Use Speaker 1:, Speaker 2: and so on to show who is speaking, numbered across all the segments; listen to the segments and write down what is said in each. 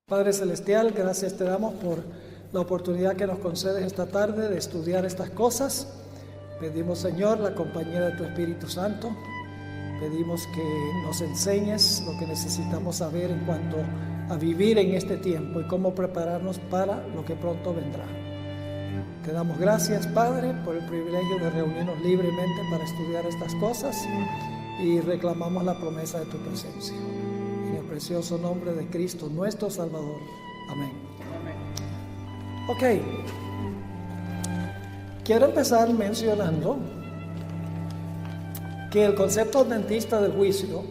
Speaker 1: Padre Celestial, gracias te damos por la oportunidad que nos concedes esta tarde de estudiar estas cosas. Pedimos, Señor, la compañía de tu Espíritu Santo. Pedimos que nos enseñes lo que necesitamos saber en cuanto a vivir en este tiempo y cómo prepararnos para lo que pronto vendrá. Te damos gracias, Padre, por el privilegio de reunirnos libremente para estudiar estas cosas y reclamamos la promesa de tu presencia. En el precioso nombre de Cristo, nuestro Salvador. Amén. Ok. Quiero empezar mencionando que el concepto adventista del juicio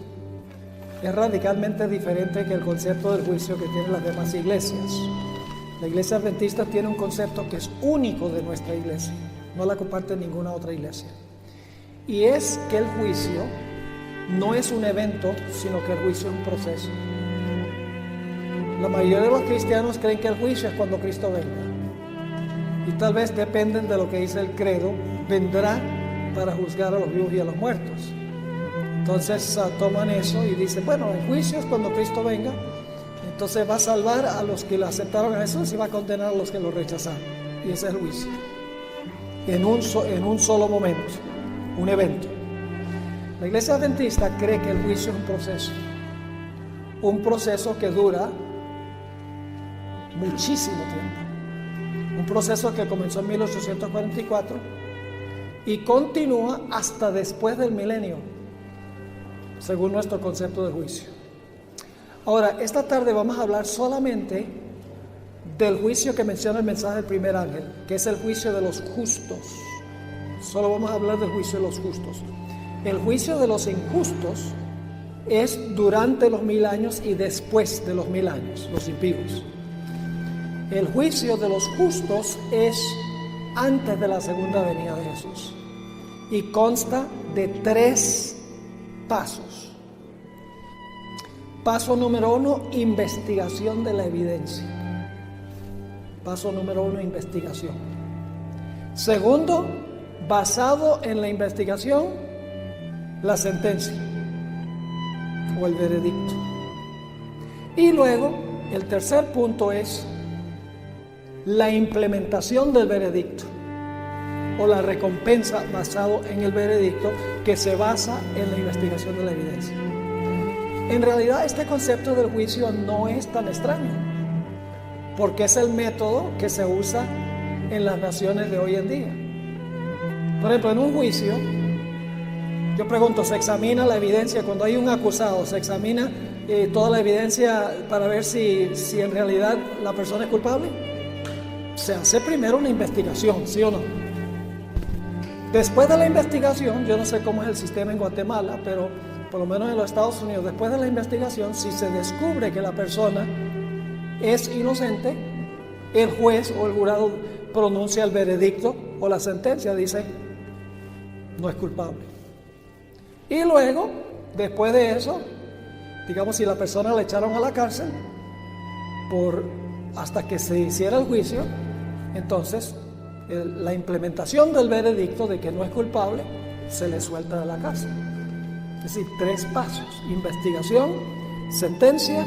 Speaker 1: es radicalmente diferente que el concepto del juicio que tienen las demás iglesias. La iglesia adventista tiene un concepto que es único de nuestra iglesia, no la comparte ninguna otra iglesia. Y es que el juicio no es un evento, sino que el juicio es un proceso. La mayoría de los cristianos creen que el juicio es cuando Cristo venga. Y tal vez dependen de lo que dice el credo, vendrá para juzgar a los vivos y a los muertos. Entonces toman eso y dicen, bueno, el juicio es cuando Cristo venga, entonces va a salvar a los que lo aceptaron a Jesús y va a condenar a los que lo rechazaron. Y ese es el juicio. En un solo momento, un evento. La iglesia adventista cree que el juicio es un proceso que dura muchísimo tiempo. Un proceso que comenzó en 1844 y continúa hasta después del milenio, según nuestro concepto de juicio. Ahora, esta tarde vamos a hablar solamente del juicio que menciona el mensaje del primer ángel, que es el juicio de los justos. Solo vamos a hablar del juicio de los justos. El juicio de los injustos es durante los 1000 años y después de los 1000 años, los impíos. El juicio de los justos es antes de la segunda venida de Jesús y consta de 3 pasos. Paso número 1, investigación de la evidencia. Paso número 1, investigación. Segundo, basado en la investigación, la sentencia o el veredicto. Y luego, el tercer punto es la implementación del veredicto o la recompensa basado en el veredicto que se basa en la investigación de la evidencia. En realidad este concepto del juicio no es tan extraño porque es el método que se usa en las naciones de hoy en día. Por ejemplo, en un juicio, yo pregunto, ¿se examina la evidencia cuando hay un acusado? ¿Se examina toda la evidencia para ver si en realidad la persona es culpable? Se hace primero una investigación, ¿sí o no? Después de la investigación, yo no sé cómo es el sistema en Guatemala, pero por lo menos en los Estados Unidos, después de la investigación, si se descubre que la persona es inocente, el juez o el jurado pronuncia el veredicto o la sentencia, dice, no es culpable. Y luego, después de eso, digamos, si la persona la echaron a la cárcel hasta que se hiciera el juicio, entonces la implementación del veredicto de que no es culpable se le suelta de la cárcel. Es decir, 3 pasos: investigación, sentencia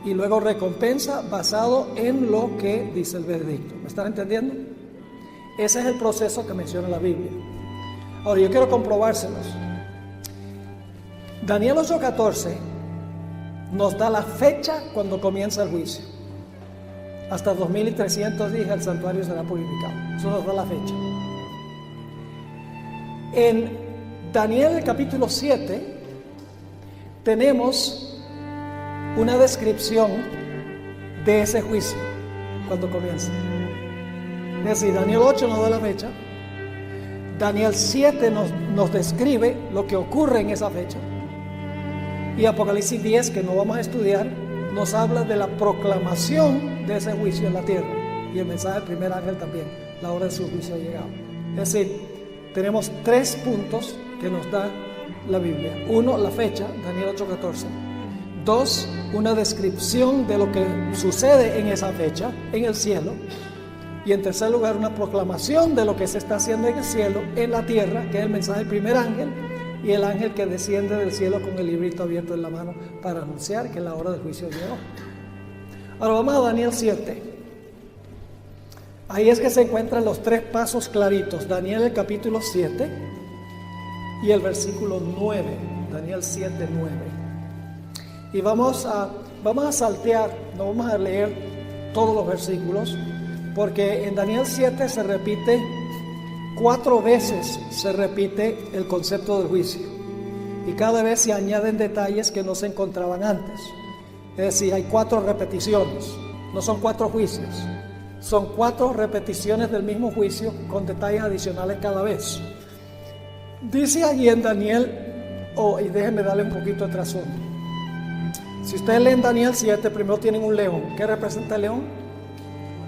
Speaker 1: y luego recompensa basado en lo que dice el veredicto. ¿Me están entendiendo? Ese es el proceso que menciona la Biblia. Ahora, yo quiero comprobárselos. Daniel 8:14 nos da la fecha cuando comienza el juicio. Hasta 2300 días el santuario será purificado. Eso nos da la fecha. En Daniel capítulo 7 tenemos una descripción de ese juicio cuando comienza. Es decir, Daniel 8 nos da la fecha. Daniel 7 nos describe lo que ocurre en esa fecha. Y Apocalipsis 10, que no vamos a estudiar, nos habla de la proclamación de ese juicio en la tierra. Y el mensaje del primer ángel también, la hora de su juicio ha llegado. Es decir, tenemos 3 puntos que nos da la Biblia. 1, la fecha, Daniel 8:14. 2, una descripción de lo que sucede en esa fecha, en el cielo. Y en tercer lugar, una proclamación de lo que se está haciendo en el cielo, en la tierra, que es el mensaje del primer ángel. Y el ángel que desciende del cielo con el librito abierto en la mano para anunciar que la hora del juicio llegó. Ahora vamos a Daniel 7. Ahí es que se encuentran los tres pasos claritos. Daniel el capítulo 7 y el versículo 9. Daniel 7, 9. Y vamos a saltear, no vamos a leer todos los versículos, porque en Daniel 7 se repite 4 veces, se repite el concepto del juicio. Y cada vez se añaden detalles que no se encontraban antes. Es decir, hay 4 repeticiones, no son 4 juicios, son 4 repeticiones del mismo juicio con detalles adicionales cada vez. Dice allí en Daniel, y déjenme darle un poquito de trasfondo. Si ustedes leen Daniel 7, primero tienen un león. ¿Qué representa el león?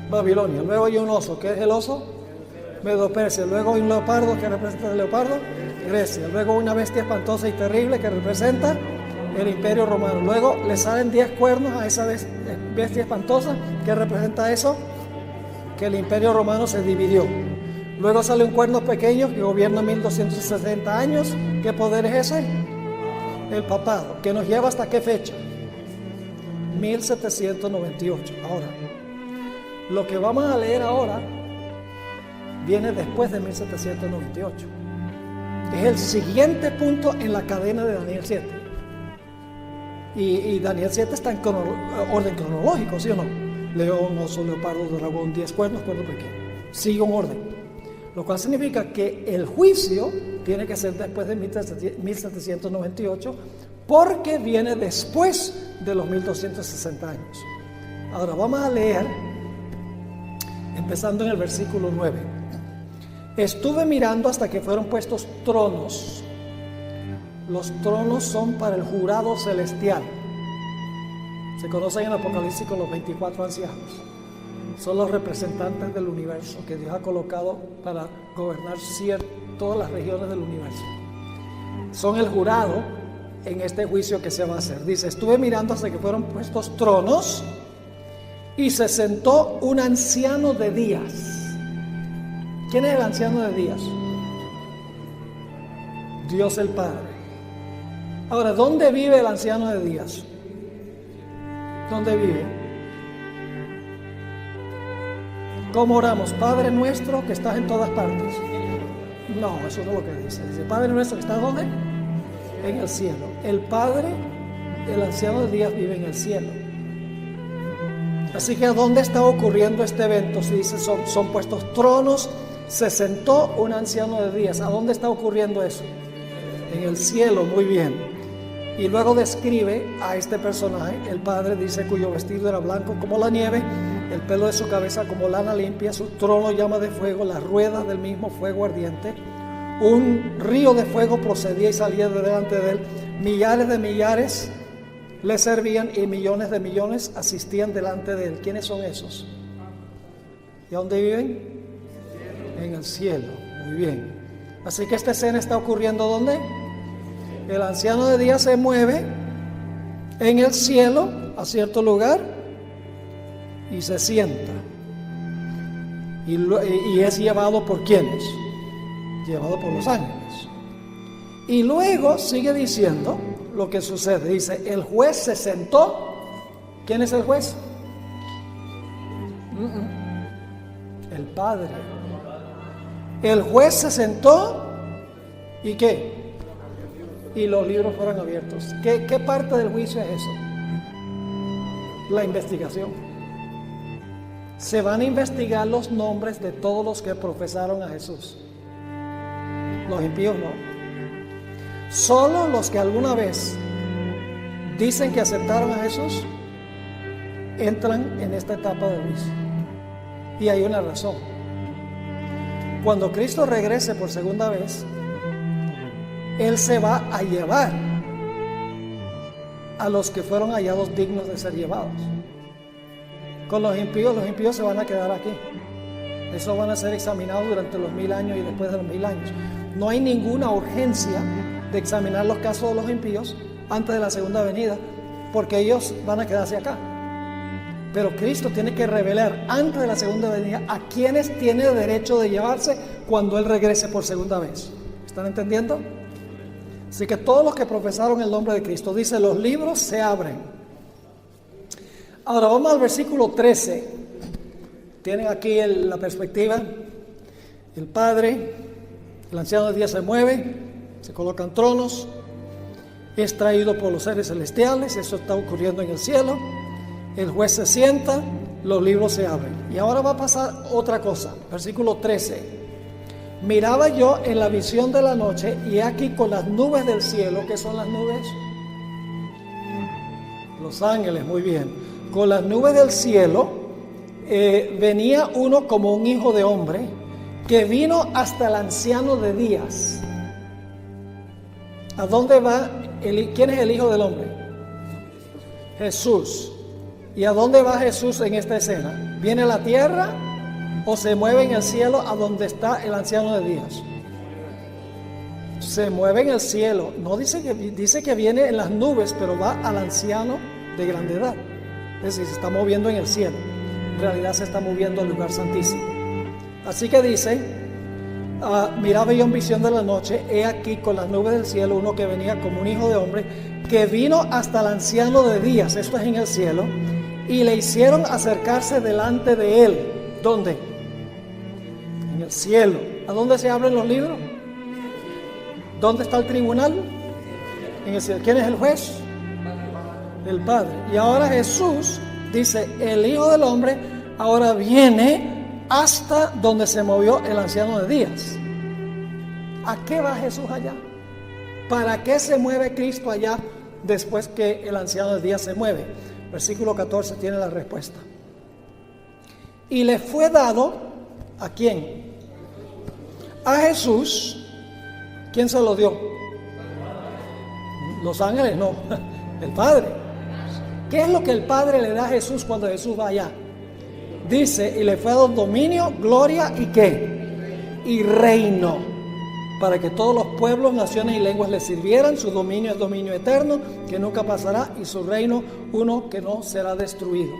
Speaker 1: Babilonia. Luego hay un oso. ¿Qué es el oso? Medo-Persia. Luego hay un leopardo. ¿Qué representa el leopardo? Grecia. Luego una bestia espantosa y terrible que representa el Imperio Romano. Luego le salen 10 cuernos a esa bestia espantosa. ¿Qué representa eso? Que el Imperio Romano se dividió. Luego sale un cuerno pequeño que gobierna 1260 años. ¿Qué poder es ese? El papado. ¿Que nos lleva hasta qué fecha? 1798. Ahora, lo que vamos a leer ahora viene después de 1798. Es el siguiente punto en la cadena de Daniel 7. Y Daniel 7 está en orden cronológico, ¿sí o no? León, oso, leopardo, dragón, 10 cuernos, cuerno pequeño. Sigue un orden. Lo cual significa que el juicio tiene que ser después de 1798, porque viene después de los 1260 años. Ahora vamos a leer, empezando en el versículo 9. Estuve mirando hasta que fueron puestos tronos. Los tronos son para el jurado celestial. Se conocen en Apocalipsis con los 24 ancianos. Son los representantes del universo que Dios ha colocado para gobernar todas las regiones del universo. Son el jurado en este juicio que se va a hacer. Dice, estuve mirando hasta que fueron puestos tronos y se sentó un anciano de días. ¿Quién es el anciano de días? Dios el Padre. Ahora, ¿dónde vive el anciano de días? ¿Dónde vive? ¿Cómo oramos? Padre nuestro que estás en todas partes. No, eso no es lo que dice. Dice, Padre nuestro que estás ¿dónde? En el cielo. El Padre, el anciano de días vive en el cielo. Así que ¿a dónde está ocurriendo este evento? Si dice son puestos tronos, se sentó un anciano de días. ¿A dónde está ocurriendo eso? En el cielo, muy bien. Y luego describe a este personaje. El Padre dice cuyo vestido era blanco como la nieve, el pelo de su cabeza como lana limpia, su trono llama de fuego, las ruedas del mismo fuego ardiente. Un río de fuego procedía y salía de delante de él. Millares de millares le servían y millones de millones asistían delante de él. ¿Quiénes son esos? ¿Y a dónde viven? En el cielo. Muy bien. Así que esta escena está ocurriendo ¿dónde? El anciano de días se mueve en el cielo a cierto lugar y se sienta. Y es llevado por ¿quiénes? Llevado por los ángeles. Y luego sigue diciendo lo que sucede. Dice, el juez se sentó. ¿Quién es el juez? El Padre. El juez se sentó ¿y qué? Y los libros fueron abiertos. ¿Qué parte del juicio es eso? La investigación. Se van a investigar los nombres de todos los que profesaron a Jesús. Los impíos no. Solo los que alguna vez dicen que aceptaron a Jesús entran en esta etapa del juicio. Y hay una razón. Cuando Cristo regrese por segunda vez, Él se va a llevar a los que fueron hallados dignos de ser llevados. Con los impíos se van a quedar aquí. Esos van a ser examinados durante los 1000 años y después de los 1000 años. No hay ninguna urgencia de examinar los casos de los impíos antes de la segunda venida, porque ellos van a quedarse acá. Pero Cristo tiene que revelar antes de la segunda venida a quienes tiene derecho de llevarse cuando Él regrese por segunda vez. ¿Están entendiendo? Así que todos los que profesaron el nombre de Cristo, dice, los libros se abren. Ahora vamos al versículo 13. Tienen aquí la perspectiva. El Padre, el anciano de días se mueve, se colocan tronos, es traído por los seres celestiales, eso está ocurriendo en el cielo. El juez se sienta, los libros se abren. Y ahora va a pasar otra cosa. Versículo 13. Miraba yo en la visión de la noche, y aquí con las nubes del cielo. ¿Qué son las nubes? Los ángeles, muy bien. Con las nubes del cielo venía uno como un hijo de hombre, que vino hasta el anciano de días. ¿A dónde va? ¿Quién es el hijo del hombre? Jesús. ¿Y a dónde va Jesús en esta escena? ¿Viene a la tierra o se mueve en el cielo a donde está el anciano de días? Se mueve en el cielo. No dice que viene en las nubes, pero va al anciano de grande edad. Es decir, se está moviendo en el cielo. En realidad se está moviendo al lugar santísimo. Así que dice, miraba yo en visión de la noche, he aquí con las nubes del cielo uno que venía como un hijo de hombre, que vino hasta el anciano de días, esto es en el cielo, y le hicieron acercarse delante de él. ¿Dónde? En el cielo. ¿A dónde se abren los libros? ¿Dónde está el tribunal? En el cielo. ¿Quién es el juez? El Padre. Y ahora Jesús dice, el Hijo del Hombre ahora viene hasta donde se movió el anciano de días. ¿A qué va Jesús allá? ¿Para qué se mueve Cristo allá después que el anciano de días se mueve? Versículo 14 tiene la respuesta. Y le fue dado, ¿a quién? A Jesús. ¿Quién se lo dio? Los ángeles, no, el Padre. ¿Qué es lo que el Padre le da a Jesús cuando Jesús va allá? Dice, y le fue dado dominio, gloria y ¿qué? Y reino, para que todos los pueblos, naciones y lenguas le sirvieran. Su dominio es dominio eterno, que nunca pasará, y su reino uno que no será destruido.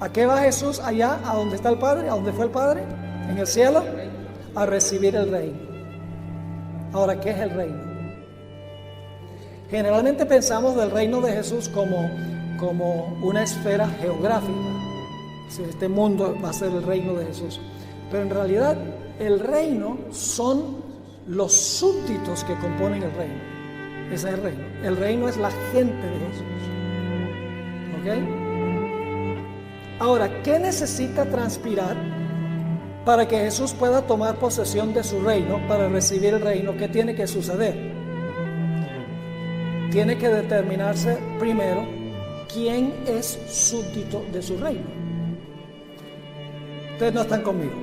Speaker 1: ¿A qué va Jesús allá, a donde está el Padre? ¿A dónde fue el Padre? En el cielo, a recibir el reino. Ahora, ¿qué es el reino? Generalmente pensamos del reino de Jesús como una esfera geográfica. Este mundo va a ser el reino de Jesús. Pero en realidad el reino son los súbditos que componen el reino. Ese es el reino. El reino es la gente de Jesús. ¿Ok? Ahora, ¿qué necesita transpirar para que Jesús pueda tomar posesión de su reino, para recibir el reino? ¿Qué tiene que suceder? Tiene que determinarse primero quién es súbdito de su reino. Ustedes no están conmigo.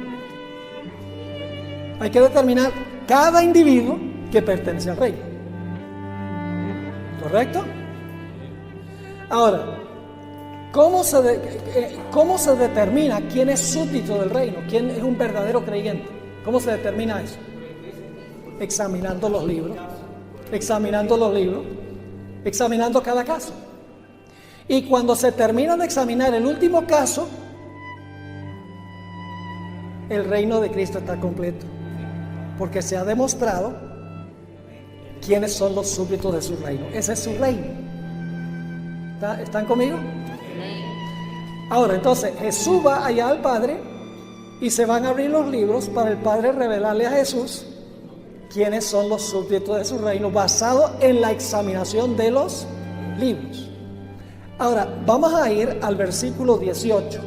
Speaker 1: Hay que determinar cada individuo que pertenece al reino. ¿Correcto? Ahora, ¿cómo se determina quién es súbdito del reino? ¿Quién es un verdadero creyente? ¿Cómo se determina eso? Examinando los libros. Examinando cada caso. Y cuando se termina de examinar el último caso, el reino de Cristo está completo, porque se ha demostrado quiénes son los súbditos de su reino. Ese es su reino. ¿Están conmigo? Ahora, entonces, Jesús va allá al Padre y se van a abrir los libros para el Padre revelarle a Jesús quiénes son los súbditos de su reino, basado en la examinación de los libros. Ahora, vamos a ir al versículo 18.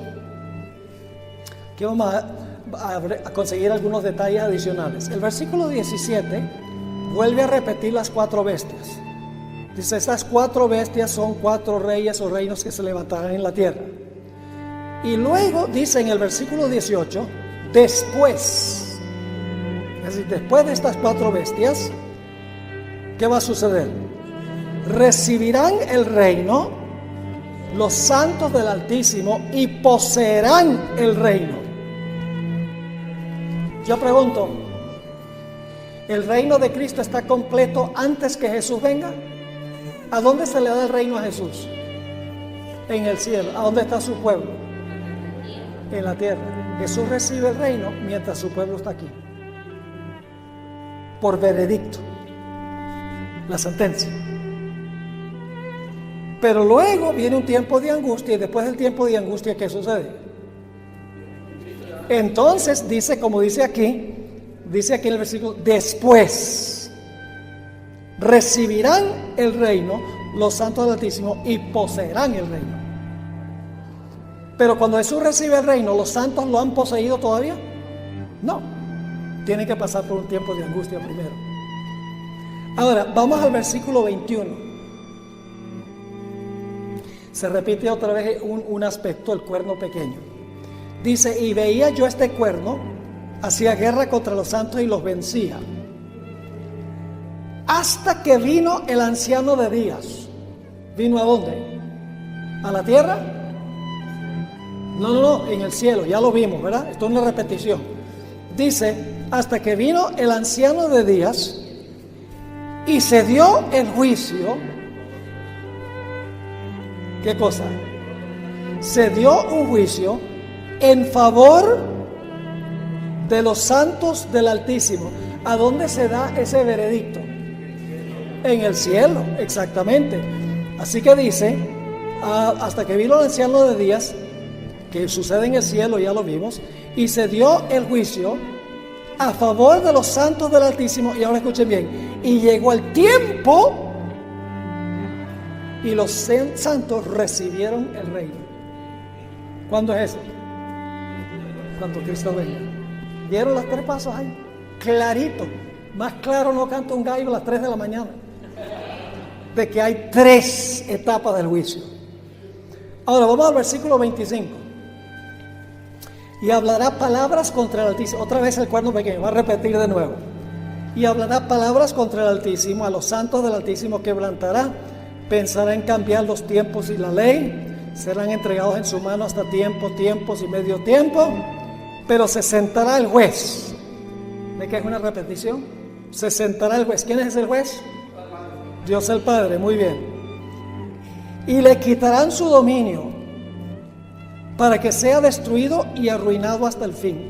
Speaker 1: Aquí vamos a conseguir algunos detalles adicionales. El versículo 17 vuelve a repetir las 4 bestias. Dice, estas 4 bestias son 4 reyes o reinos que se levantarán en la tierra. Y luego dice en el versículo 18, después, es decir, después de estas 4 bestias, ¿qué va a suceder? Recibirán el reino los santos del Altísimo y poseerán el reino. Yo pregunto, ¿el reino de Cristo está completo antes que Jesús venga? ¿A dónde se le da el reino a Jesús? En el cielo. ¿A dónde está su pueblo? En la tierra. Jesús recibe el reino mientras su pueblo está aquí. Por veredicto. La sentencia. Pero luego viene un tiempo de angustia, y después del tiempo de angustia, ¿qué sucede? Entonces dice, como dice aquí en el versículo, después recibirán el reino los santos del Altísimo y poseerán el reino. Pero cuando Jesús recibe el reino, ¿los santos lo han poseído todavía? No, tienen que pasar por un tiempo de angustia primero. Ahora, vamos al versículo 21. Se repite otra vez un aspecto, el cuerno pequeño. Dice, y veía yo este cuerno, hacía guerra contra los santos y los vencía. Hasta que vino el anciano de días. ¿Vino a dónde? ¿A la tierra? No, en el cielo, ya lo vimos, ¿verdad? Esto es una repetición. Dice, hasta que vino el anciano de días y se dio el juicio. ¿Qué cosa? Se dio un juicio en favor de los santos del Altísimo. ¿A dónde se da ese veredicto? En el cielo, exactamente. Así que dice, hasta que vino el anciano de días, que sucede en el cielo, ya lo vimos, y se dio el juicio a favor de los santos del Altísimo. Y ahora escuchen bien, y llegó el tiempo y los santos recibieron el reino. ¿Cuándo es eso? Cuando Cristo venga. ¿Vieron los 3 pasos ahí? Clarito. Más claro no canta un gallo a las 3 de la mañana. De que hay 3 etapas del juicio. Ahora vamos al versículo 25. Y hablará palabras contra el Altísimo. Otra vez el cuerno pequeño, va a repetir de nuevo. Y hablará palabras contra el Altísimo, a los santos del Altísimo quebrantará. Pensará en cambiar los tiempos y la ley. Serán entregados en su mano hasta tiempos y medio tiempo. Pero se sentará el juez. ¿De qué es una repetición? Se sentará el juez. ¿Quién es el juez? Dios el Padre, muy bien. Y le quitarán su dominio para que sea destruido y arruinado hasta el fin.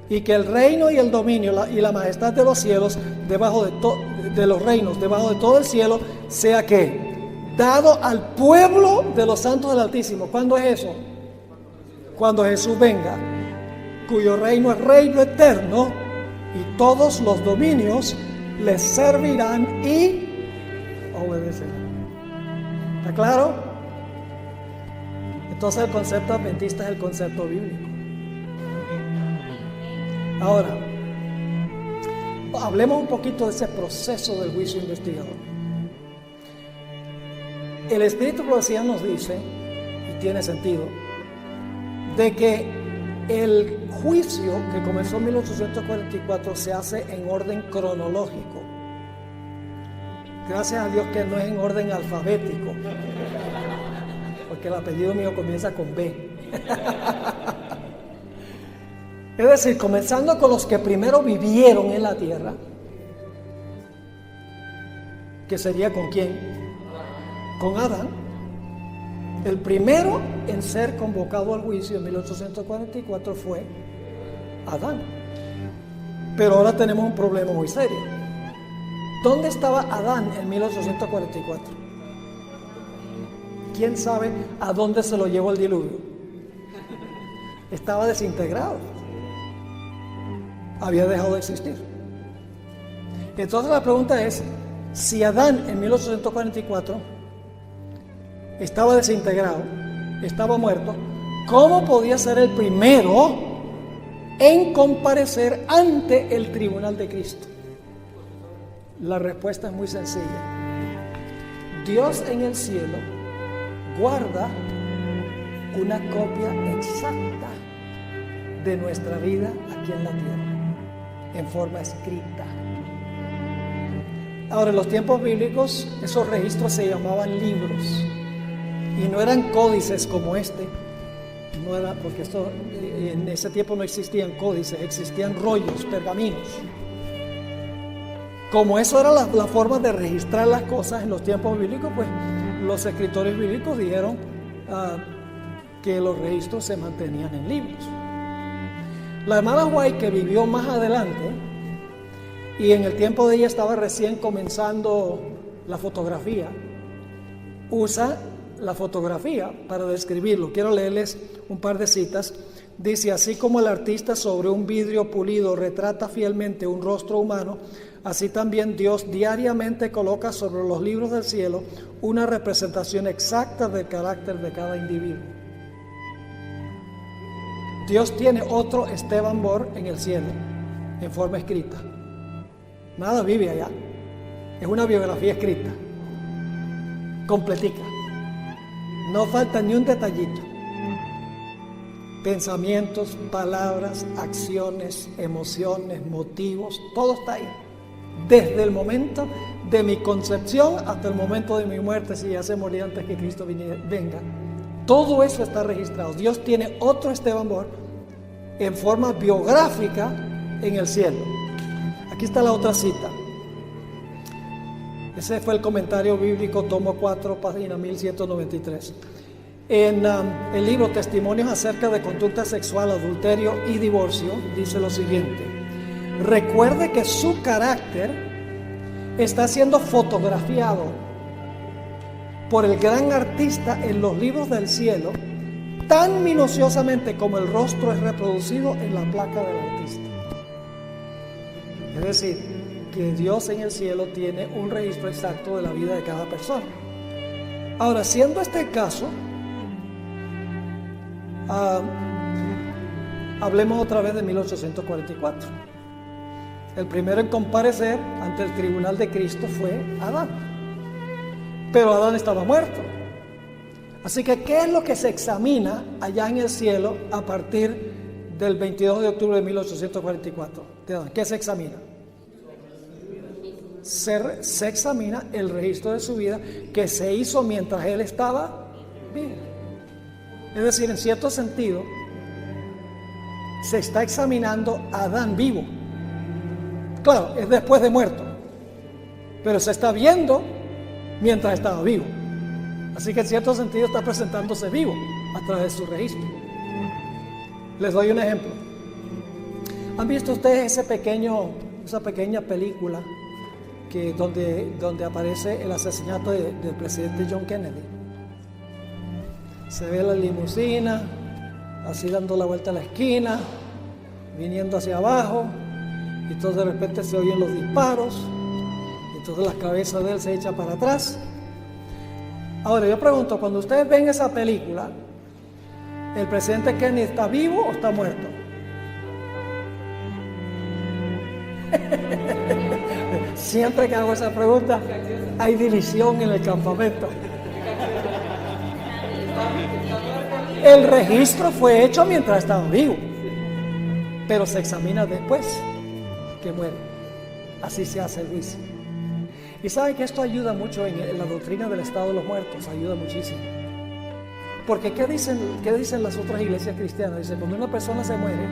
Speaker 1: Y que el reino y el dominio y la majestad de los cielos, debajo de los reinos, debajo de todo el cielo, sea que dado al pueblo de los santos del Altísimo. ¿Cuándo es eso? Cuando Jesús venga, cuyo reino es reino eterno, y todos los dominios les servirán y obedecerán. ¿Está claro? Entonces el concepto adventista es el concepto bíblico. Ahora, hablemos un poquito de ese proceso del juicio investigador. El Espíritu de Profecía nos dice, y tiene sentido, de que el juicio que comenzó en 1844 se hace en orden cronológico. Gracias a Dios que no es en orden alfabético, porque el apellido mío comienza con B. Es decir, comenzando con los que primero vivieron en la tierra, que sería ¿con quién? Con Adán. El primero en ser convocado al juicio en 1844 fue Adán. Pero ahora tenemos un problema muy serio. ¿Dónde estaba Adán en 1844? ¿Quién sabe a dónde se lo llevó el diluvio? Estaba desintegrado. Había dejado de existir. Entonces la pregunta es, si Adán en 1844 estaba desintegrado, estaba muerto, ¿cómo podía ser el primero en comparecer ante el tribunal de Cristo? La respuesta es muy sencilla. Dios en el cielo guarda una copia exacta de nuestra vida aquí en la tierra, en forma escrita. Ahora, en los tiempos bíblicos, esos registros se llamaban libros. Y no eran códices como este, no era, porque en ese tiempo no existían códices, existían rollos, pergaminos. Como eso era la forma de registrar las cosas en los tiempos bíblicos, pues los escritores bíblicos dijeron que los registros se mantenían en libros. La hermana White, que vivió más adelante, y en el tiempo de ella estaba recién comenzando la fotografía, usa la fotografía para describirlo. Quiero leerles un par de citas. Dice: así como el artista sobre un vidrio pulido retrata fielmente un rostro humano, así también Dios diariamente coloca sobre los libros del cielo una representación exacta del carácter de cada individuo. Dios tiene otro Esteban Moore en el cielo, en forma escrita. Nada vive allá. Es una biografía escrita, completica. No falta ni un detallito. Pensamientos, palabras, acciones, emociones, motivos, todo está ahí. Desde el momento de mi concepción hasta el momento de mi muerte, si ya se moría antes que Cristo venga. Todo eso está registrado. Dios tiene otro Esteban Moore en forma biográfica en el cielo. Aquí está la otra cita. Ese fue el comentario bíblico, tomo 4, página 1193. En el libro Testimonios acerca de conducta sexual, adulterio y divorcio, dice lo siguiente: recuerde que su carácter está siendo fotografiado por el gran artista en los libros del cielo, tan minuciosamente como el rostro es reproducido en la placa del artista. Es decir, que Dios en el cielo tiene un registro exacto de la vida de cada persona. Ahora, siendo este el caso, hablemos otra vez de 1844. El primero en comparecer ante el tribunal de Cristo fue Adán. Pero Adán estaba muerto. Así que, ¿qué es lo que se examina allá en el cielo a partir del 22 de octubre de 1844? ¿Qué se examina? Se examina el registro de su vida que se hizo mientras él estaba vivo. Es decir, en cierto sentido, se está examinando a Adán vivo. Claro, es después de muerto, pero se está viendo mientras estaba vivo. Así que en cierto sentido está presentándose vivo a través de su registro. Les doy un ejemplo. ¿Han visto ustedes esa pequeña película donde aparece el asesinato del presidente John Kennedy? Se ve la limusina así dando la vuelta a la esquina, viniendo hacia abajo, y entonces de repente se oyen los disparos, y entonces la cabeza de él se echa para atrás. Ahora yo pregunto, cuando ustedes ven esa película, ¿el presidente Kennedy está vivo o está muerto? Siempre que hago esa pregunta hay división en el campamento. El registro fue hecho mientras estaba vivo, pero se examina después que muere. Así se hace el juicio. Y saben que esto ayuda mucho en la doctrina del estado de los muertos, ayuda muchísimo. Porque ¿qué dicen las otras iglesias cristianas? Dicen, cuando una persona se muere,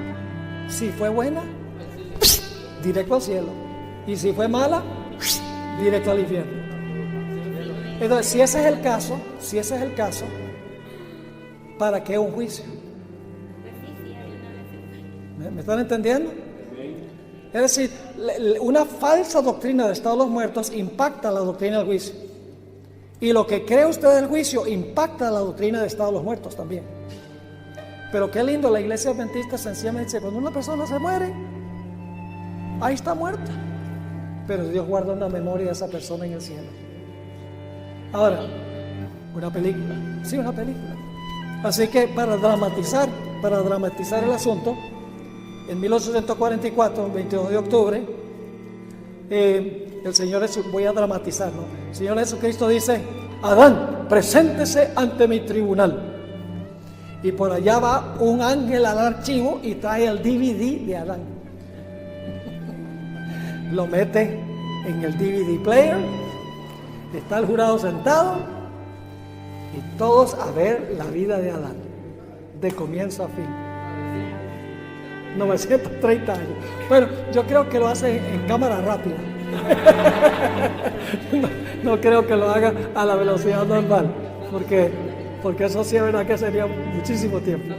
Speaker 1: si fue buena, directo al cielo, y si fue mala, directo al infierno. Entonces, si ese es el caso, ¿para qué un juicio? ¿Me están entendiendo? Es decir, una falsa doctrina del estado de los muertos impacta la doctrina del juicio. Y lo que cree usted del juicio impacta la doctrina del estado de los muertos también. Pero qué lindo, la iglesia adventista sencillamente dice, cuando una persona se muere, ahí está muerta. Pero Dios guarda una memoria de esa persona en el cielo. Ahora, una película. Sí, una película. Así que para dramatizar el asunto, en 1844, 22 de octubre, el Señor Jesucristo, voy a dramatizarlo, el Señor Jesucristo dice, Adán, preséntese ante mi tribunal. Y por allá va un ángel al archivo y trae el DVD de Adán. Lo mete en el DVD player, está el jurado sentado y todos a ver la vida de Adán, de comienzo a fin. 930 años. Bueno, yo creo que lo hace en cámara rápida. No creo que lo haga a la velocidad normal, porque eso sí es verdad que sería muchísimo tiempo.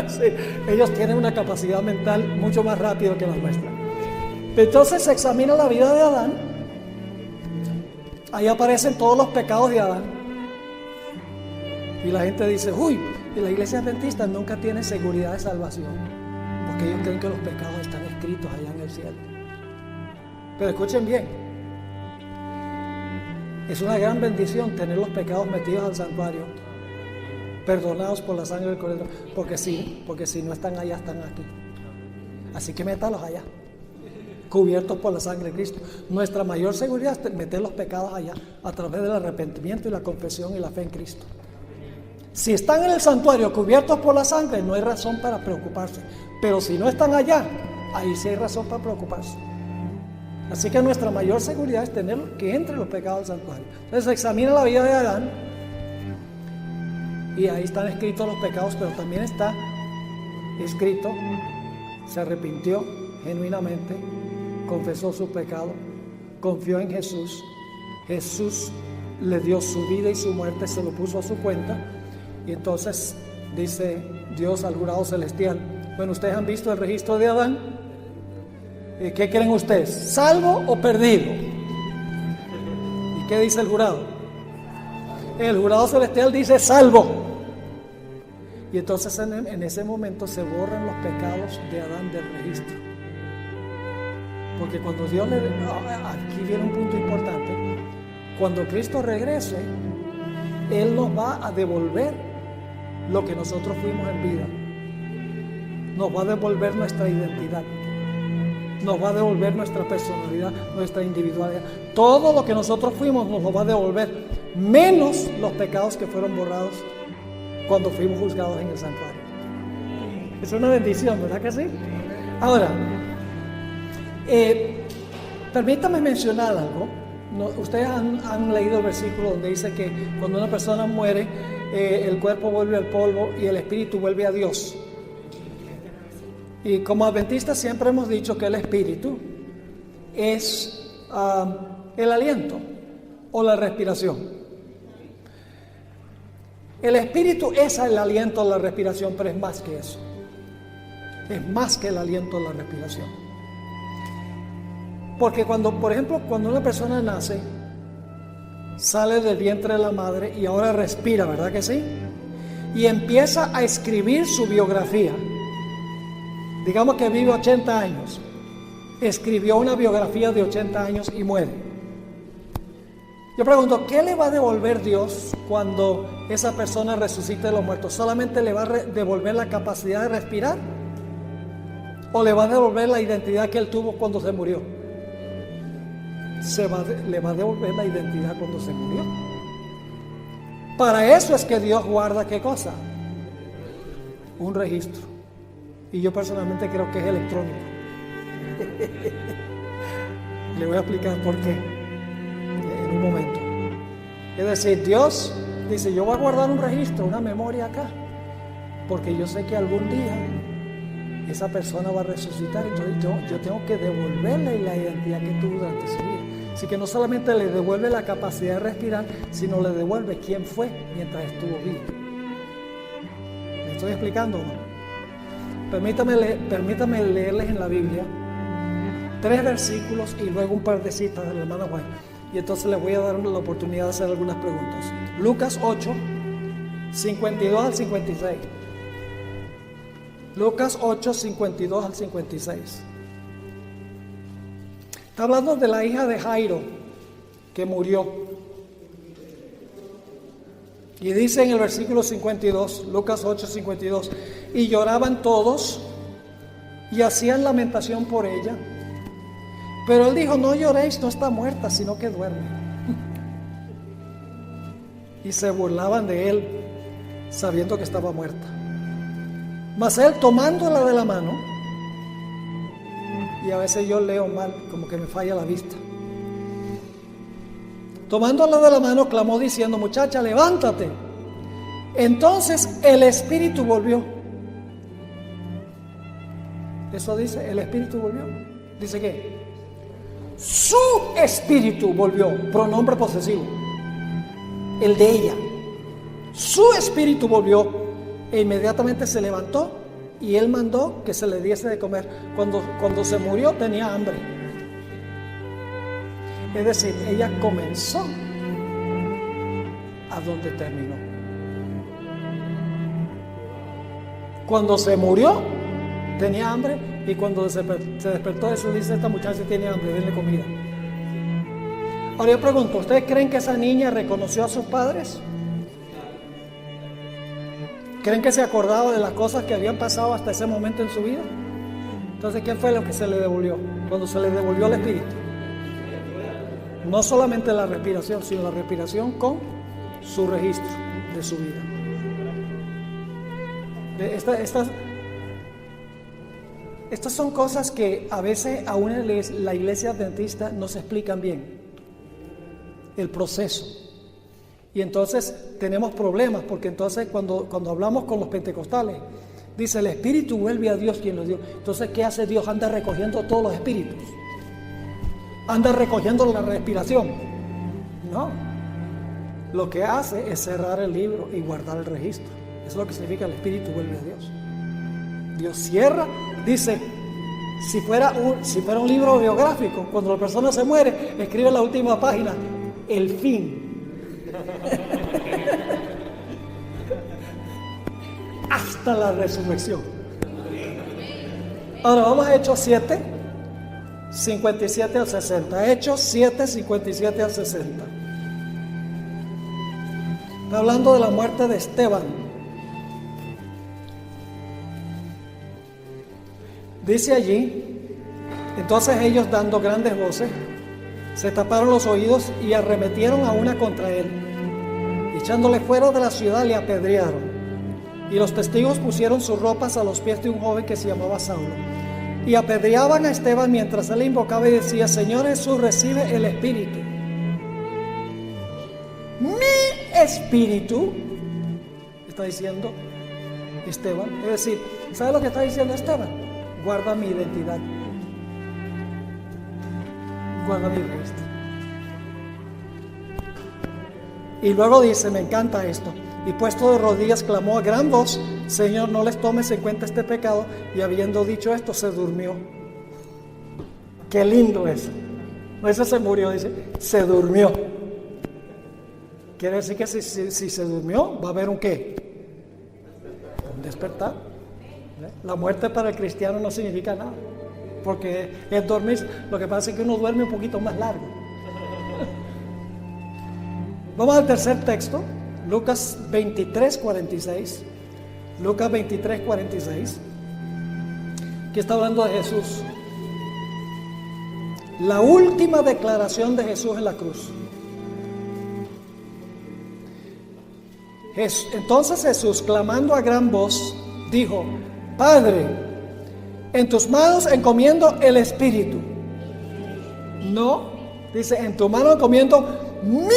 Speaker 1: Sí, ellos tienen una capacidad mental mucho más rápida que la nuestra. Entonces se examina la vida de Adán. Ahí aparecen todos los pecados de Adán. Y la gente dice, uy, y la iglesia adventista nunca tiene seguridad de salvación, porque ellos creen que los pecados están escritos allá en el cielo. Pero escuchen bien, es una gran bendición tener los pecados metidos al santuario, perdonados por la sangre del Cordero, porque si no están allá, están aquí. Así que métalos allá, cubiertos por la sangre de Cristo. Nuestra mayor seguridad es meter los pecados allá, a través del arrepentimiento y la confesión y la fe en Cristo. Si están en el santuario cubiertos por la sangre, no hay razón para preocuparse. Pero si no están allá, ahí sí hay razón para preocuparse. Así que nuestra mayor seguridad es tener que entre los pecados al santuario. Entonces examina la vida de Adán, y ahí están escritos los pecados, pero también está escrito, se arrepintió genuinamente, confesó su pecado, confió en Jesús, Jesús le dio su vida y su muerte, se lo puso a su cuenta. Y entonces dice Dios al jurado celestial, bueno, ustedes han visto el registro de Adán, ¿qué creen ustedes? ¿Salvo o perdido? ¿Y qué dice el jurado? El jurado celestial dice salvo. Y entonces en ese momento se borran los pecados de Adán del registro. Porque cuando Dios aquí viene un punto importante, cuando Cristo regrese, Él nos va a devolver lo que nosotros fuimos en vida. Nos va a devolver nuestra identidad, nos va a devolver nuestra personalidad, nuestra individualidad. Todo lo que nosotros fuimos nos lo va a devolver, menos los pecados que fueron borrados cuando fuimos juzgados en el santuario. Es una bendición, ¿verdad que sí? Ahora, permítame mencionar algo. Ustedes han leído el versículo donde dice que cuando una persona muere, el cuerpo vuelve al polvo y el espíritu vuelve a Dios. Y como adventistas siempre hemos dicho que el espíritu es el aliento o la respiración. El espíritu es el aliento o la respiración, pero es más que eso. Es más que el aliento o la respiración. Porque por ejemplo, cuando una persona nace, sale del vientre de la madre y ahora respira, ¿verdad que sí? Y empieza a escribir su biografía. Digamos que vive 80 años. Escribió una biografía de 80 años y muere. Yo pregunto, ¿qué le va a devolver Dios cuando esa persona resucite de los muertos? ¿Solamente le va a devolver la capacidad de respirar? ¿O le va a devolver la identidad que él tuvo cuando se murió? Le va a devolver la identidad cuando se murió. Para eso es que Dios guarda, ¿qué cosa? Un registro. Y yo personalmente creo que es electrónico. Le voy a explicar por qué en un momento. Es decir, Dios dice, yo voy a guardar un registro, una memoria acá, porque yo sé que algún día esa persona va a resucitar. Entonces yo tengo que devolverle la identidad que tuvo durante su vida. Así que no solamente le devuelve la capacidad de respirar, sino le devuelve quién fue mientras estuvo vivo. ¿Me estoy explicando o no? Permítame leerles en la Biblia 3 versículos y luego un par de citas de la hermana Juan. Y entonces les voy a dar la oportunidad de hacer algunas preguntas. Lucas 8, 52 al 56. Lucas 8, 52 al 56. Está hablando de la hija de Jairo que murió. Y dice en el versículo 52, Lucas 8, 52, y lloraban todos y hacían lamentación por ella. Pero él dijo, no lloréis, no está muerta, sino que duerme. Y se burlaban de él, sabiendo que estaba muerta. Mas él, tomándola de la mano, y a veces yo leo mal, como que me falla la vista. Tomándola de la mano, clamó diciendo, muchacha, levántate. Entonces el espíritu volvió. Eso dice, el espíritu volvió. ¿Dice qué? Su espíritu volvió, pronombre posesivo, el de ella. Su espíritu volvió e inmediatamente se levantó y él mandó que se le diese de comer. Cuando se murió tenía hambre. Es decir, ella comenzó a donde terminó. Cuando se murió, tenía hambre, y cuando se despertó Jesús dice: esta muchacha tiene hambre, denle comida. Ahora yo pregunto, ¿ustedes creen que esa niña reconoció a sus padres? ¿Creen que se acordaba de las cosas que habían pasado hasta ese momento en su vida? Entonces, ¿qué fue lo que se le devolvió? Cuando se le devolvió el espíritu. No solamente la respiración, sino la respiración con su registro de su vida. Estas son cosas que a veces aún en la iglesia adventista no se explican bien. El proceso. Y entonces tenemos problemas, porque entonces cuando hablamos con los pentecostales, dice: el espíritu vuelve a Dios quien lo dio. Entonces, ¿qué hace Dios? Anda recogiendo todos los espíritus. Anda recogiendo la respiración. No. Lo que hace es cerrar el libro y guardar el registro. Eso es lo que significa: el espíritu vuelve a Dios. Dios cierra, dice, si fuera un libro biográfico, cuando la persona se muere, escribe en la última página: el fin. Hasta la resurrección. Ahora vamos a Hechos 7, 57 al 60. Hechos 7, 57 al 60. Está hablando de la muerte de Esteban. Dice allí: entonces ellos, dando grandes voces, se taparon los oídos y arremetieron a una contra él. Echándole fuera de la ciudad, le apedrearon. Y los testigos pusieron sus ropas a los pies de un joven que se llamaba Saulo. Y apedreaban a Esteban mientras él invocaba y decía: Señor Jesús, recibe el espíritu. Mi espíritu, está diciendo Esteban. Es decir, ¿sabe lo que está diciendo Esteban? Guarda mi identidad. Guarda mi registro. Y luego dice, me encanta esto: y puesto de rodillas clamó a gran voz: Señor, no les tomes en cuenta este pecado. Y habiendo dicho esto, se durmió. Qué lindo eso. No, ese se murió, dice, se durmió. Quiere decir que si se durmió, va a haber un ¿qué? Un despertar. La muerte para el cristiano no significa nada, porque es dormir. Lo que pasa es que uno duerme un poquito más largo. Vamos al tercer texto, Lucas 23, 46. Lucas 23, 46. Aquí está hablando de Jesús. La última declaración de Jesús en la cruz. Entonces Jesús, clamando a gran voz, dijo: Padre, en tus manos encomiendo el espíritu. No, dice: en tu mano encomiendo mi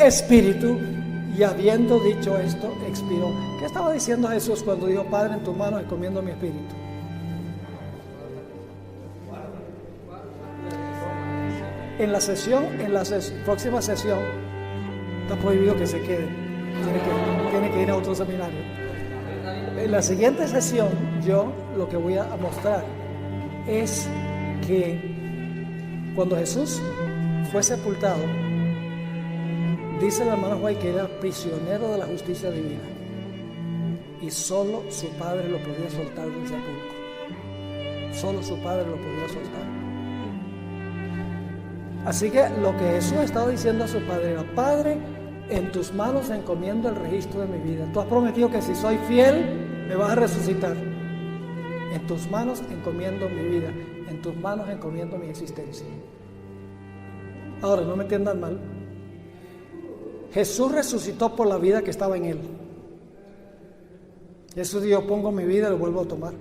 Speaker 1: espíritu. Y habiendo dicho esto, expiró. ¿Qué estaba diciendo Jesús cuando dijo: Padre, en tus manos encomiendo mi espíritu? En la próxima sesión está prohibido que se quede. Tiene que ir a otro seminario. En la siguiente sesión, yo lo que voy a mostrar es que cuando Jesús fue sepultado, dice el hermano White que era prisionero de la justicia divina, y solo su padre lo podía soltar del sepulcro. Solo su padre lo podía soltar. Así que lo que Jesús estaba diciendo a su padre era: Padre, en tus manos encomiendo el registro de mi vida. Tú has prometido que si soy fiel, me vas a resucitar. En tus manos encomiendo mi vida. En tus manos encomiendo mi existencia. Ahora, no me entiendan mal. Jesús resucitó por la vida que estaba en él. Jesús dijo: pongo mi vida y lo vuelvo a tomar.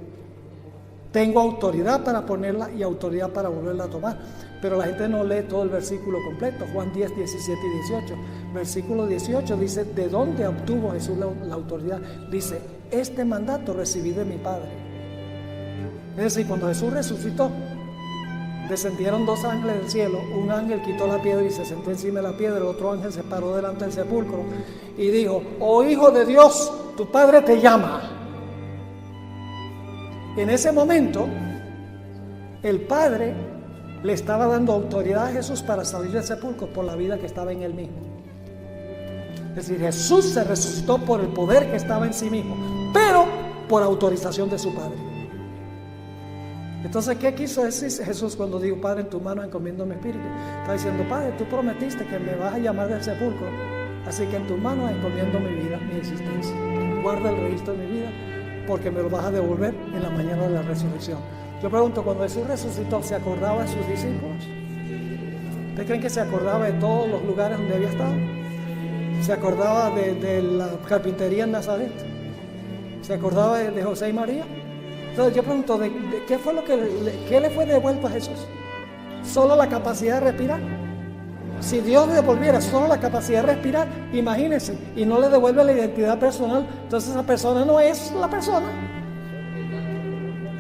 Speaker 1: Tengo autoridad para ponerla y autoridad para volverla a tomar. Pero la gente no lee todo el versículo completo. Juan 10, 17 y 18. Versículo 18 dice: ¿de dónde obtuvo Jesús la autoridad? Dice: este mandato recibí de mi Padre. Es decir, cuando Jesús resucitó, descendieron dos ángeles del cielo. Un ángel quitó la piedra y se sentó encima de la piedra. El otro ángel se paró delante del sepulcro y dijo: oh Hijo de Dios, tu Padre te llama. En ese momento, el Padre le estaba dando autoridad a Jesús para salir del sepulcro por la vida que estaba en él mismo. Es decir, Jesús se resucitó por el poder que estaba en sí mismo. Pero por autorización de su Padre. Entonces, ¿qué quiso decir Jesús cuando dijo: Padre, en tus manos encomiendo mi espíritu? Está diciendo: Padre, tú prometiste que me vas a llamar del sepulcro, así que en tus manos encomiendo mi vida, mi existencia. Guarda el registro de mi vida, porque me lo vas a devolver en la mañana de la resurrección. Yo pregunto, cuando Jesús resucitó, ¿se acordaba de sus discípulos? ¿Ustedes creen que se acordaba de todos los lugares donde había estado? ¿Se acordaba de la carpintería en Nazaret? ¿Se acordaba de José y María? Entonces yo pregunto, ¿de qué fue qué le fue devuelto a Jesús? ¿Solo la capacidad de respirar? Si Dios le devolviera solo la capacidad de respirar, imagínense, y no le devuelve la identidad personal, entonces esa persona no es la persona,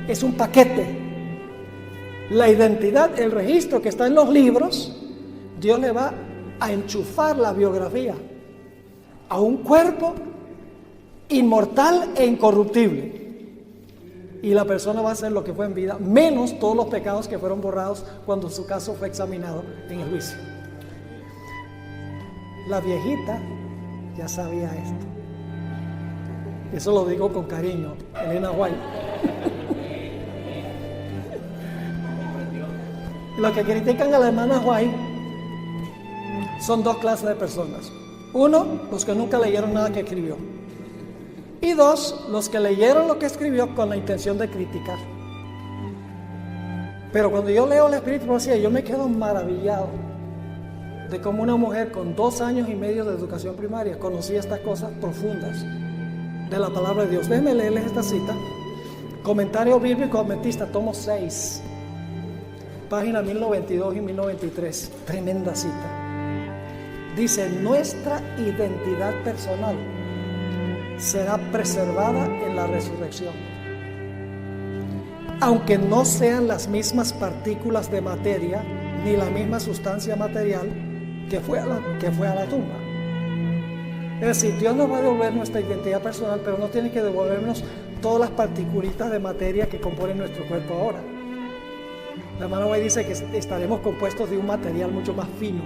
Speaker 1: es un paquete. La identidad, el registro que está en los libros, Dios le va a enchufar la biografía a un cuerpo inmortal e incorruptible. Y la persona va a ser lo que fue en vida, menos todos los pecados que fueron borrados cuando su caso fue examinado en el juicio. La viejita ya sabía esto. Eso lo digo con cariño, Elena White. Los que critican a la hermana White son dos clases de personas. Uno, los que nunca leyeron nada que escribió. Y dos, los que leyeron lo que escribió con la intención de criticar. Pero cuando yo leo la Espíritu Profecía, yo me quedo maravillado de cómo una mujer con 2 años y medio de educación primaria conocía estas cosas profundas de la palabra de Dios. Déjenme leerles esta cita. Comentario Bíblico Adventista, tomo 6, página 1092 y 1093. Tremenda cita. Dice: nuestra identidad personal será preservada en la resurrección, aunque no sean las mismas partículas de materia ni la misma sustancia material que fue a la tumba. Es decir, Dios nos va a devolver nuestra identidad personal, pero no tiene que devolvernos todas las particulitas de materia que componen nuestro cuerpo ahora. La hermana White dice que estaremos compuestos de un material mucho más fino.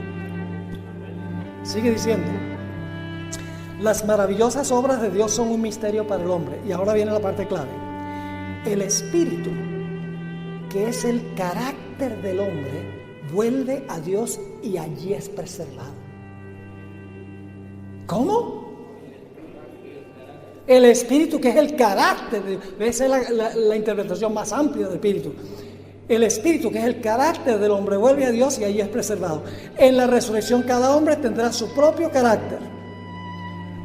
Speaker 1: Sigue diciendo: las maravillosas obras de Dios son un misterio para el hombre. Y ahora viene la parte clave. El espíritu, que es el carácter del hombre, vuelve a Dios y allí es preservado. ¿Cómo? El espíritu, que es el carácter, esa es la interpretación más amplia del espíritu. El espíritu, que es el carácter del hombre, vuelve a Dios y allí es preservado. En la resurrección cada hombre tendrá su propio carácter.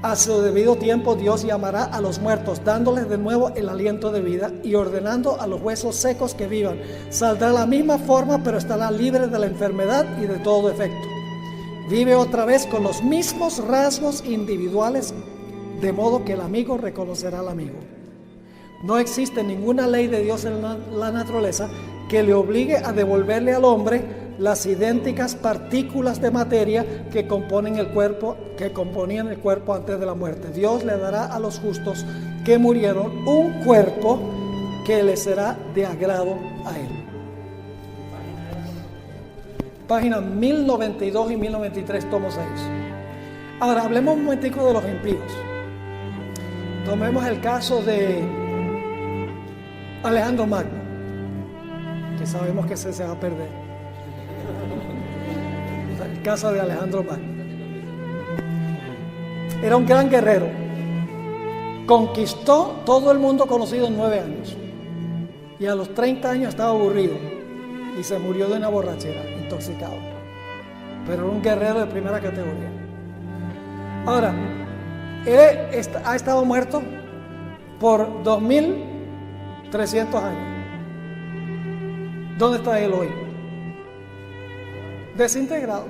Speaker 1: A su debido tiempo Dios llamará a los muertos, dándoles de nuevo el aliento de vida y ordenando a los huesos secos que vivan. Saldrá de la misma forma, pero estará libre de la enfermedad y de todo defecto. Vive otra vez con los mismos rasgos individuales, de modo que el amigo reconocerá al amigo. No existe ninguna ley de Dios en la naturaleza que le obligue a devolverle al hombre las idénticas partículas de materia que componían el cuerpo antes de la muerte. Dios le dará a los justos que murieron un cuerpo que les será de agrado a él. Páginas 1092 y 1093, tomo 6. Ahora hablemos un momentico de los impíos. Tomemos el caso de Alejandro Magno, que sabemos que se va a perder. El caso de Alejandro Magno. Era un gran guerrero. Conquistó todo el mundo conocido en 9 años. Y a los 30 años estaba aburrido y se murió de una borrachera, intoxicado. Pero era un guerrero de primera categoría. Ahora, él ha estado muerto por 2300 años. ¿Dónde está él hoy? Desintegrado.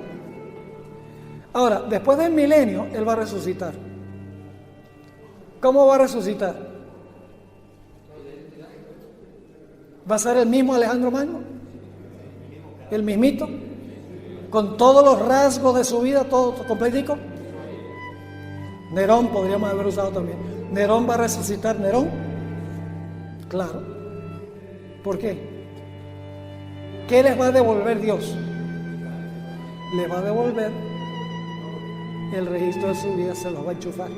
Speaker 1: Ahora, después del milenio, él va a resucitar. ¿Cómo va a resucitar? ¿Va a ser el mismo Alejandro Magno? ¿El mismito? ¿Con todos los rasgos de su vida, todo completico? Nerón podríamos haber usado también. ¿Nerón va a resucitar Nerón? Claro. ¿Por qué? ¿Qué les va a devolver Dios? Le va a devolver el registro de su vida, se lo va a enchufar.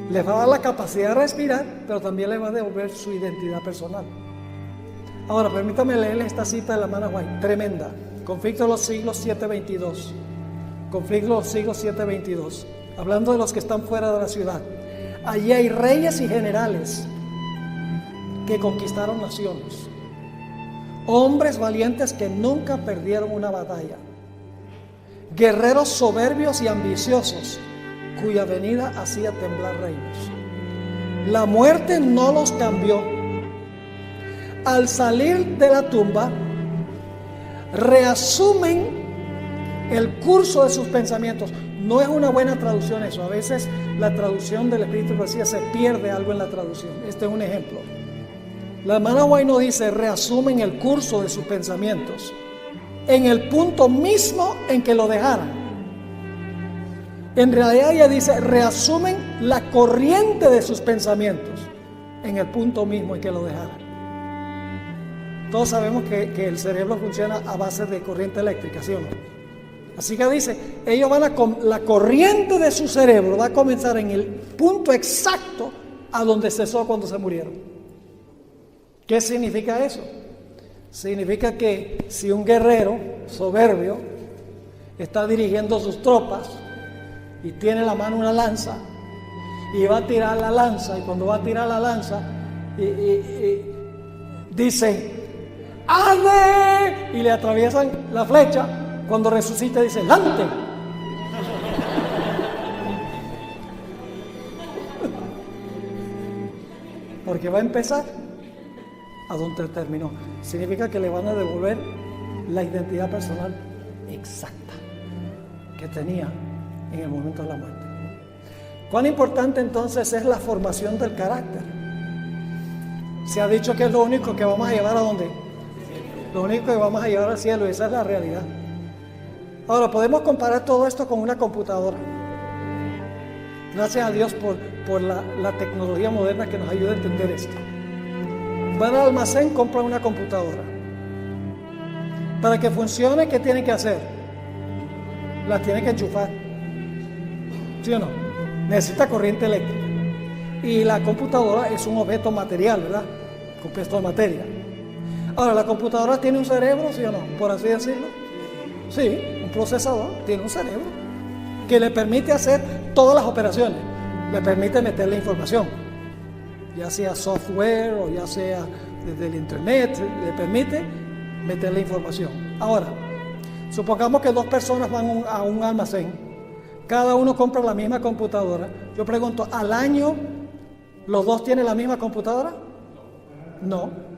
Speaker 1: Les va a dar la capacidad de respirar, pero también les va a devolver su identidad personal. Ahora, permítame leerles esta cita de la hermana White, tremenda. Conflicto de los siglos 7:22. Conflicto de los siglos 7:22. Hablando de los que están fuera de la ciudad. Allí hay reyes y generales que conquistaron naciones. Hombres valientes que nunca perdieron una batalla. Guerreros soberbios y ambiciosos, cuya venida hacía temblar reinos. La muerte no los cambió. Al salir de la tumba, reasumen el curso de sus pensamientos. No es una buena traducción eso. A veces la traducción del Espíritu de Profecía se pierde algo en la traducción. Este es un ejemplo. La hermana White no dice reasumen el curso de sus pensamientos en el punto mismo en que lo dejaron. En realidad ella dice reasumen la corriente de sus pensamientos en el punto mismo en que lo dejaron. Todos sabemos que el cerebro funciona a base de corriente eléctrica, ¿sí o no? Así que dice, ellos van la corriente de su cerebro va a comenzar en el punto exacto a donde cesó cuando se murieron. ¿Qué significa eso? Significa que si un guerrero soberbio está dirigiendo sus tropas y tiene en la mano una lanza y va a tirar la lanza, y cuando va a tirar la lanza dice ¡Arde! Y le atraviesan la flecha. Cuando resucita dice ¡Lante! Porque va a empezar a donde terminó. Significa que le van a devolver la identidad personal exacta que tenía en el momento de la muerte. ¿Cuán importante entonces es la formación del carácter? Se ha dicho que es lo único que vamos a llevar a dónde. Lo único que vamos a llevar al cielo, y esa es la realidad. Ahora, podemos comparar todo esto con una computadora. Gracias a Dios por la tecnología moderna que nos ayuda a entender esto. Van al almacén, compran una computadora. Para que funcione, ¿qué tienen que hacer? La tienen que enchufar. ¿Sí o no? Necesita corriente eléctrica. Y la computadora es un objeto material, ¿verdad? Compuesto de materia. Ahora, ¿la computadora tiene un cerebro, sí o no? Por así decirlo. Sí, un procesador tiene un cerebro que le permite hacer todas las operaciones. Le permite meterle información, ya sea software o ya sea desde el internet, le permite meterle información. Ahora, supongamos que dos personas van a un almacén, cada uno compra la misma computadora. Yo pregunto, ¿al año los dos tienen la misma computadora? No.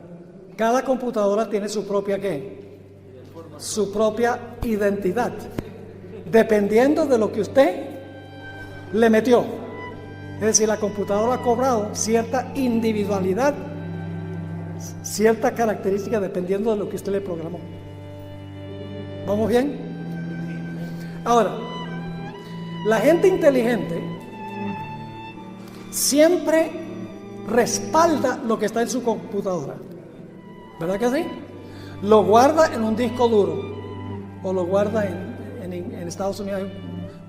Speaker 1: Cada computadora tiene su propia ¿qué? Su propia identidad, dependiendo de lo que usted le metió. Es decir, la computadora ha cobrado cierta individualidad, cierta característica dependiendo de lo que usted le programó. ¿Vamos bien? Ahora, la gente inteligente siempre respalda lo que está en su computadora. ¿Verdad que sí? Lo guarda en un disco duro o lo guarda en Estados Unidos hay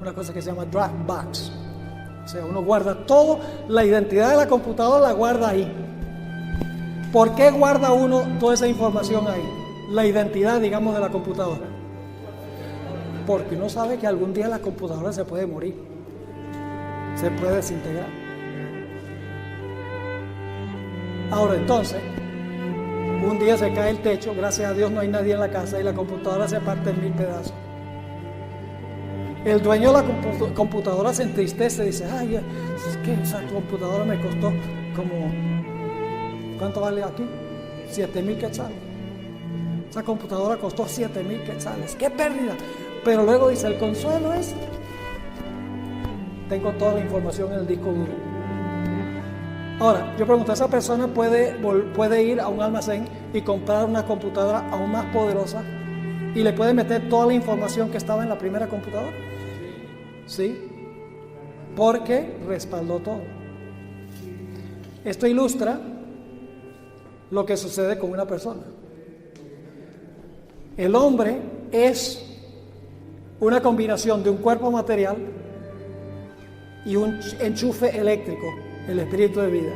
Speaker 1: una cosa que se llama Dropbox. O sea, uno guarda todo, la identidad de la computadora la guarda ahí. ¿Por qué guarda uno toda esa información ahí? La identidad, digamos, de la computadora. Porque uno sabe que algún día la computadora se puede morir, se puede desintegrar. Ahora entonces, un día se cae el techo, gracias a Dios no hay nadie en la casa y la computadora se parte en 1000 pedazos. El dueño de la computadora se entristece y dice, ay, es que esa computadora me costó como, ¿cuánto vale aquí? 7,000 quetzales. Esa computadora costó 7,000 quetzales. ¡Qué pérdida! Pero luego dice, el consuelo es, tengo toda la información en el disco duro. Ahora, yo pregunto, ¿esa persona puede ir a un almacén y comprar una computadora aún más poderosa y le puede meter toda la información que estaba en la primera computadora? Sí, porque respaldó todo. Esto ilustra lo que sucede con una persona. El hombre es una combinación de un cuerpo material y un enchufe eléctrico, el espíritu de vida.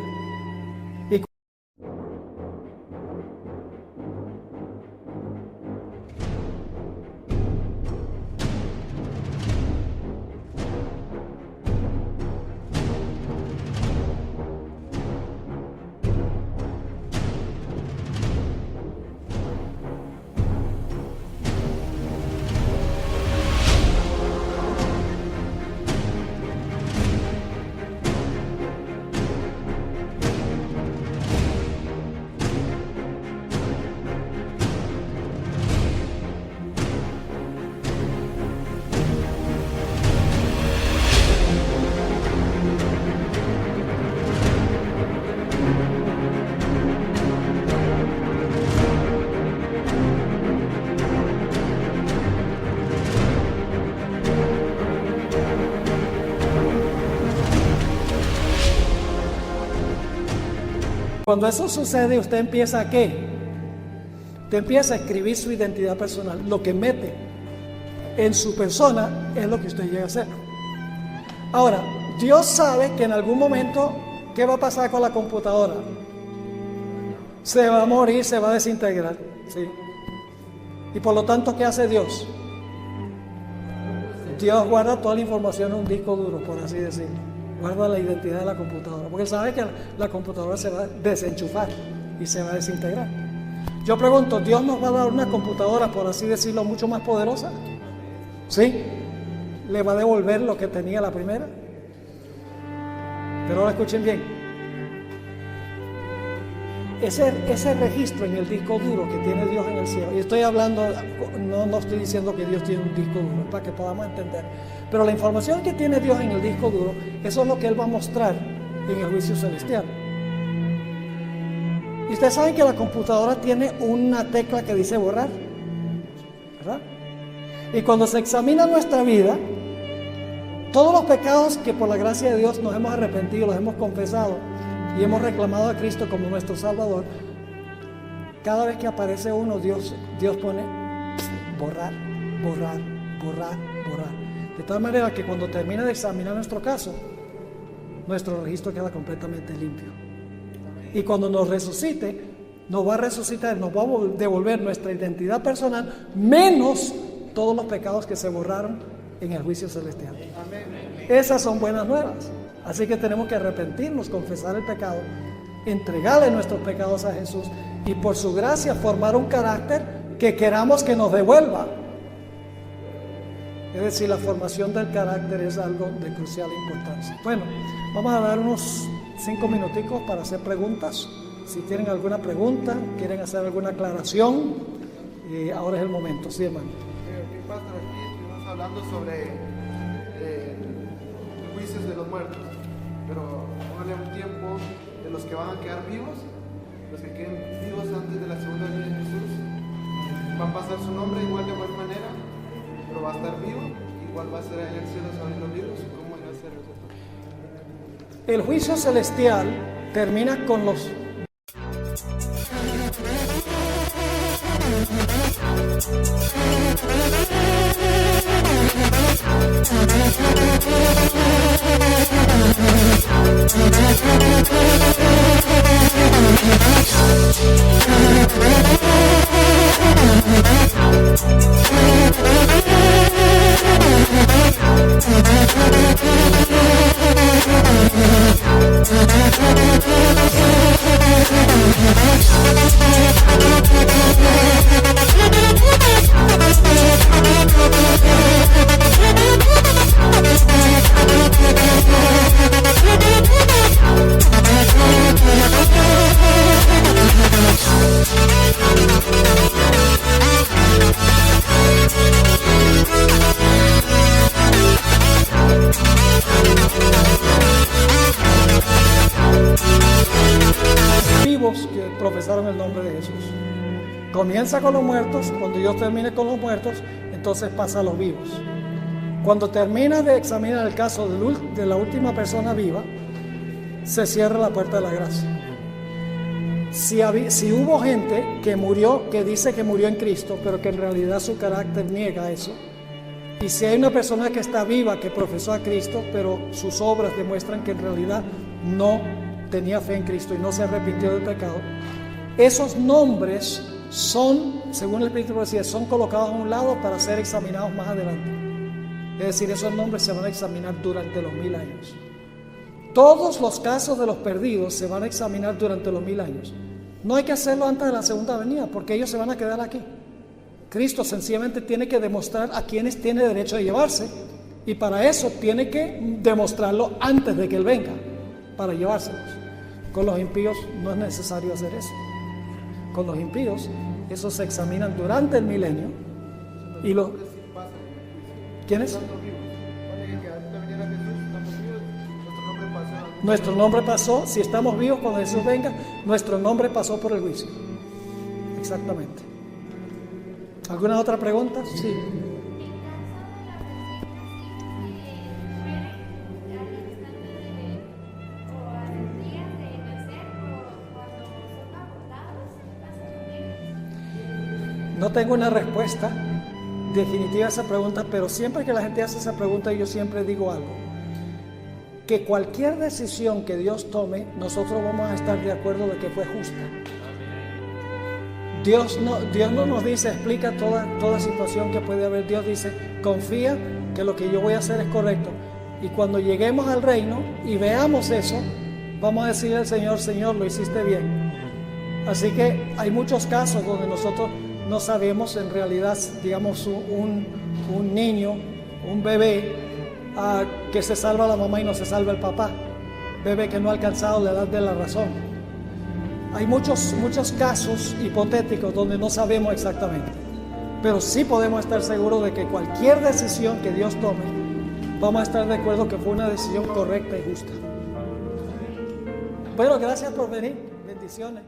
Speaker 1: Y cuando eso sucede, usted empieza a ¿qué? Usted empieza a escribir su identidad personal. Lo que mete en su persona es lo que usted llega a ser. Ahora, Dios sabe que en algún momento, ¿qué va a pasar con la computadora? Se va a morir, se va a desintegrar, ¿sí? Y por lo tanto, ¿qué hace Dios? Dios guarda toda la información en un disco duro, por así decirlo. Guarda la identidad de la computadora, porque sabe que la computadora se va a desenchufar y se va a desintegrar. Yo pregunto, ¿Dios nos va a dar una computadora, por así decirlo, mucho más poderosa? ¿Sí? ¿Le va a devolver lo que tenía la primera? Pero ahora escuchen bien. Ese registro en el disco duro que tiene Dios en el cielo, y estoy hablando, no estoy diciendo que Dios tiene un disco duro, es para que podamos entender, pero la información que tiene Dios en el disco duro, eso es lo que Él va a mostrar en el juicio celestial. Y ustedes saben que la computadora tiene una tecla que dice borrar, ¿verdad? Y cuando se examina nuestra vida, todos los pecados que por la gracia de Dios nos hemos arrepentido, los hemos confesado y hemos reclamado a Cristo como nuestro Salvador, cada vez que aparece uno, Dios pone borrar, borrar, borrar, borrar. De tal manera que cuando termina de examinar nuestro caso, nuestro registro queda completamente limpio. Y cuando nos resucite, nos va a resucitar, nos va a devolver nuestra identidad personal, menos todos los pecados que se borraron en el juicio celestial. Esas son buenas nuevas. Así que tenemos que arrepentirnos, confesar el pecado, entregarle nuestros pecados a Jesús y por su gracia formar un carácter que queramos que nos devuelva. Es decir, la formación del carácter es algo de crucial importancia. Bueno, vamos a dar unos 5 minuticos para hacer preguntas. Si tienen alguna pregunta, quieren hacer alguna aclaración, ahora es el momento. Sí, hermano.
Speaker 2: ¿Qué pasa aquí? Estuvimos hablando sobre juicios de los muertos, pero póngale un tiempo de los que van a quedar vivos, los que queden vivos antes de la segunda venida de Jesús, va a pasar su nombre igual de igual manera, pero va a estar vivo, igual va a ser ahí en el cielo abrir los libros. ¿Cómo va a ser eso?
Speaker 1: El juicio celestial termina con los vivos que profesaron el nombre de Jesús. Comienza con los muertos, cuando Dios termine con los muertos, entonces pasa a los vivos. Cuando termina de examinar el caso de la última persona viva, se cierra la puerta de la gracia. Si hubo gente que murió, que dice que murió en Cristo, pero que en realidad su carácter niega eso, Y si hay una persona que está viva, que profesó a Cristo, pero sus obras demuestran que en realidad no tenía fe en Cristo y no se arrepintió del pecado, esos nombres son, según el Espíritu decía, son colocados a un lado para ser examinados más adelante. Es decir, esos nombres se van a examinar durante los 1000 años. Todos los casos de los perdidos se van a examinar durante los 1000 años. No hay que hacerlo antes de la segunda venida, porque ellos se van a quedar aquí. Cristo sencillamente tiene que demostrar a quienes tiene derecho de llevarse, y para eso tiene que demostrarlo antes de que Él venga, para llevárselos. Con los impíos no es necesario hacer eso. Con los impíos, esos se examinan durante el milenio. Y los... ¿Quiénes? Nuestro nombre pasó, si estamos vivos cuando Jesús venga, nuestro nombre pasó por el juicio. Exactamente. ¿Alguna otra pregunta? Sí. No tengo una respuesta definitiva a esa pregunta, pero siempre que la gente hace esa pregunta, yo siempre digo algo. Que cualquier decisión que Dios tome, nosotros vamos a estar de acuerdo de que fue justa. Dios no nos dice, explica toda situación que puede haber. Dios dice, confía que lo que yo voy a hacer es correcto. Y cuando lleguemos al reino y veamos eso, vamos a decirle al Señor, Señor, lo hiciste bien. Así que hay muchos casos donde nosotros no sabemos en realidad, digamos, un niño, un bebé, que se salva la mamá y no se salva el papá, bebé que no ha alcanzado la edad de la razón. Hay muchos casos hipotéticos donde no sabemos exactamente, pero sí podemos estar seguros de que cualquier decisión que Dios tome, vamos a estar de acuerdo que fue una decisión correcta y justa. Bueno, gracias por venir. Bendiciones.